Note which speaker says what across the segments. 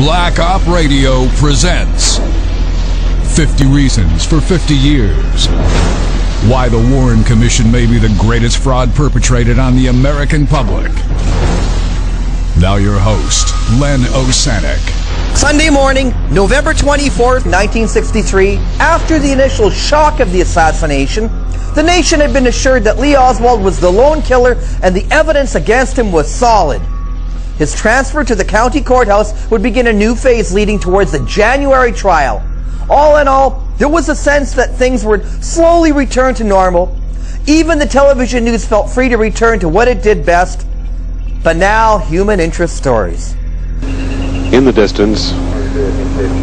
Speaker 1: Black Op Radio presents 50 Reasons for 50 Years. Why the Warren Commission may be the greatest fraud perpetrated on the American public. Now your host, Len Osanic.
Speaker 2: Sunday morning, November 24th, 1963, after the initial shock of the assassination, the nation had been assured that Lee Oswald was the lone killer and the evidence against him was solid. His transfer to the county courthouse would begin a new phase leading towards the January trial. All in all, there was a sense that things would slowly return to normal. Even the television news felt free to return to what it did best. But now, human interest stories.
Speaker 3: In the distance,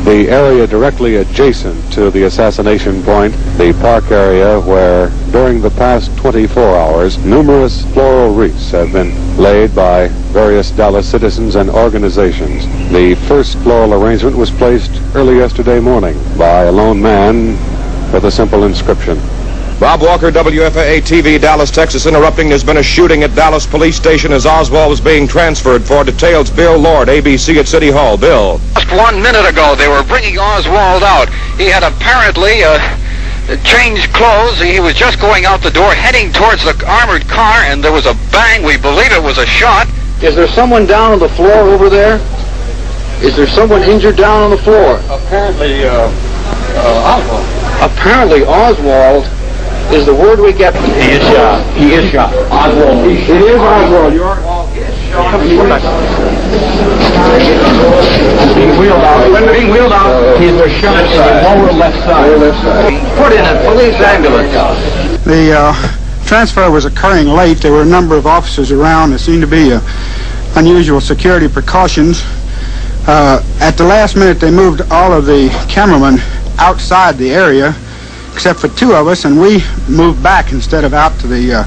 Speaker 3: the area directly adjacent to the assassination point, the park area where during the past 24 hours numerous floral wreaths have been laid by various Dallas citizens and organizations. The first floral arrangement was placed early yesterday morning by a lone man with a simple inscription.
Speaker 4: Bob Walker, WFAA-TV, Dallas, Texas, interrupting. There's been a shooting at Dallas Police Station as Oswald was being transferred. For details, Bill Lord, ABC at City Hall. Bill.
Speaker 5: Just 1 minute ago, they were bringing Oswald out. He had apparently changed clothes. He was just going out the door, heading towards the armored car, and there was a bang. We believe it was a shot.
Speaker 6: Is there someone down on the floor over there? Is there someone injured down on the floor?
Speaker 7: Apparently, Oswald.
Speaker 6: Apparently, Oswald is the word we get.
Speaker 7: He is shot. He is shot. Oswald.
Speaker 6: It is Oswald. You are.
Speaker 7: Being wheeled out. Being wheeled out. He's a shot in the lower left side.
Speaker 6: Put in a police ambulance.
Speaker 8: The transfer was occurring late. There were a number of officers around. There seemed to be unusual security precautions. At the last minute, they moved all of the cameramen outside the area, except for two of us, and we moved back instead of out to the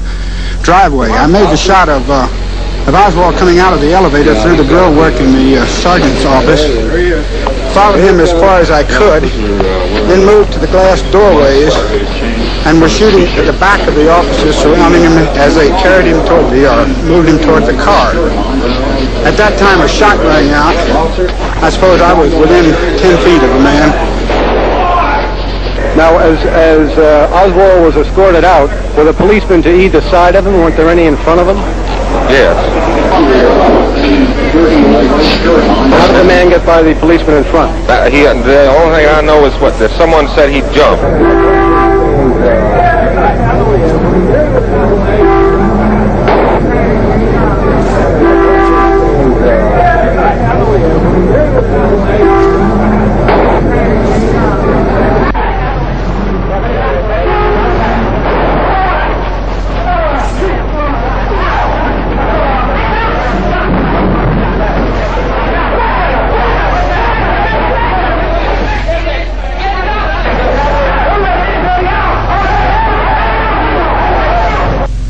Speaker 8: driveway. I made the shot of Oswald coming out of the elevator through the grill work in the sergeant's office, followed him as far as I could, then moved to the glass doorways, and were shooting at the back of the officers surrounding him as they carried him toward moved him toward the car. At that time, a shot rang out. I suppose I was within 10 feet of the man.
Speaker 6: Now, as Oswald was escorted out, were the policemen to either side of him? Weren't there any in front of him?
Speaker 4: Yes.
Speaker 6: How did the man get by the policeman in front?
Speaker 4: The only thing I know is that someone said he jumped.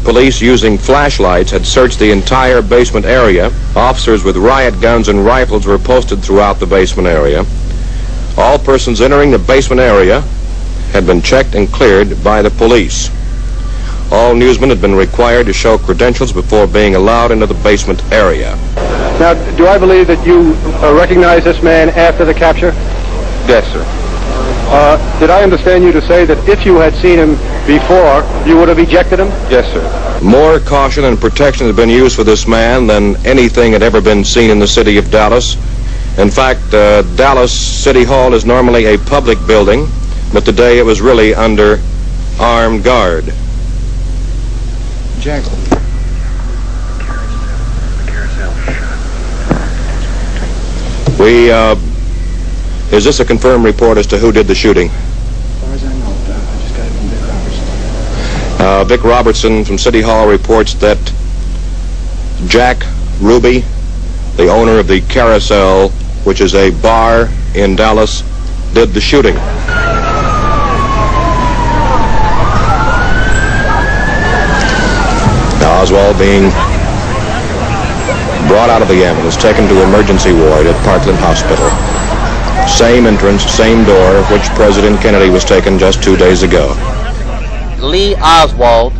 Speaker 4: Police using flashlights had searched the entire basement area. Officers with riot guns and rifles were posted throughout the basement area. All persons entering the basement area had been checked and cleared by the police. All newsmen had been required to show credentials before being allowed into the basement area.
Speaker 6: Now, do I believe that you recognize this man after the capture?
Speaker 4: Yes, sir.
Speaker 6: Did I understand you to say that if you had seen him before, you would have ejected him?
Speaker 4: Yes, sir. More caution and protection had been used for this man than anything had ever been seen in the city of Dallas. In fact, Dallas City Hall is normally a public building, but today it was really under armed guard.
Speaker 8: Jack.
Speaker 4: Is this a confirmed report as to who did the shooting?
Speaker 8: As far as I know, I just got it from Vic Robertson.
Speaker 4: Vic Robertson from City Hall reports that Jack Ruby, the owner of the Carousel, which is a bar in Dallas, did the shooting. Oswald being brought out of the ambulance, taken to emergency ward at Parkland Hospital. Same entrance, same door, which President Kennedy was taken just 2 days ago.
Speaker 9: Lee Oswald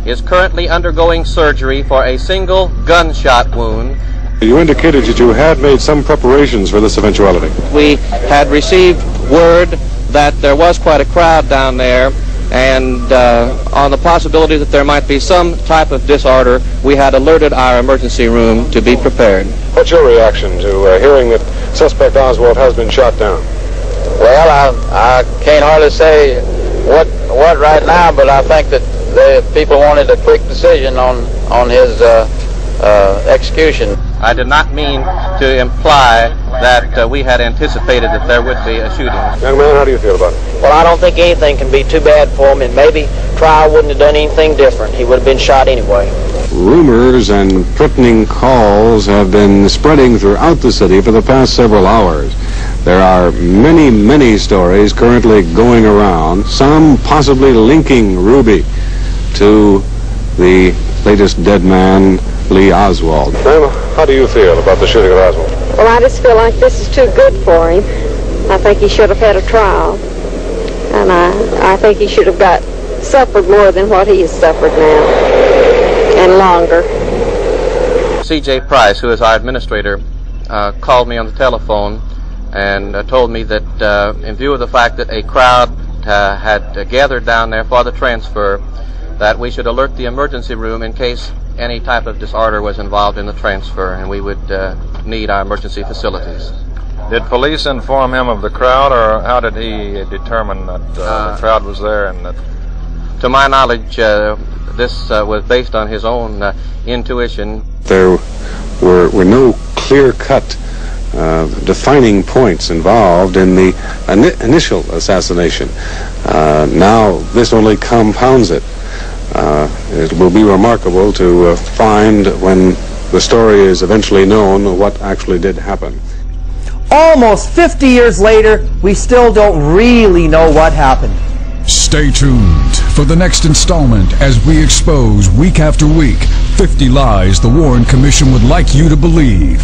Speaker 9: is currently undergoing surgery for a single gunshot wound
Speaker 3: You indicated that you had made some preparations for this eventuality.
Speaker 9: We had received word that there was quite a crowd down there, and on the possibility that there might be some type of disorder, we had alerted our emergency room to be prepared.
Speaker 3: What's your reaction to hearing that suspect Oswald has been shot down?
Speaker 10: Well, I can't hardly say what right now, but I think that the people wanted a quick decision on his execution.
Speaker 9: I did not mean to imply that we had anticipated that there would be a shooting.
Speaker 3: Young man, how do you feel about it?
Speaker 10: Well, I don't think anything can be too bad for him, and maybe trial wouldn't have done anything different. He would have been shot anyway.
Speaker 3: Rumors and threatening calls have been spreading throughout the city for the past several hours. There are many, many stories currently going around, some possibly linking Ruby to the latest dead man, Lee Oswald. Ma'am, how do you feel about the shooting of Oswald?
Speaker 11: Well, I just feel like this is too good for him. I think he should have had a trial. And I think he should have suffered more than what he has suffered now, and longer.
Speaker 9: C.J. Price, who is our administrator, called me on the telephone and told me that in view of the fact that a crowd had gathered down there for the transfer, that we should alert the emergency room in case any type of disorder was involved in the transfer, and we would need our emergency facilities.
Speaker 12: Did police inform him of the crowd, or how did he determine that the crowd was there? And that?
Speaker 9: To my knowledge, this was based on his own intuition.
Speaker 3: There were no clear-cut defining points involved in the initial assassination. Now this only compounds it. It will be remarkable to find, when the story is eventually known, what actually did happen.
Speaker 2: Almost 50 years later, we still don't really know what happened.
Speaker 1: Stay tuned for the next installment as we expose week after week 50 lies the Warren Commission would like you to believe.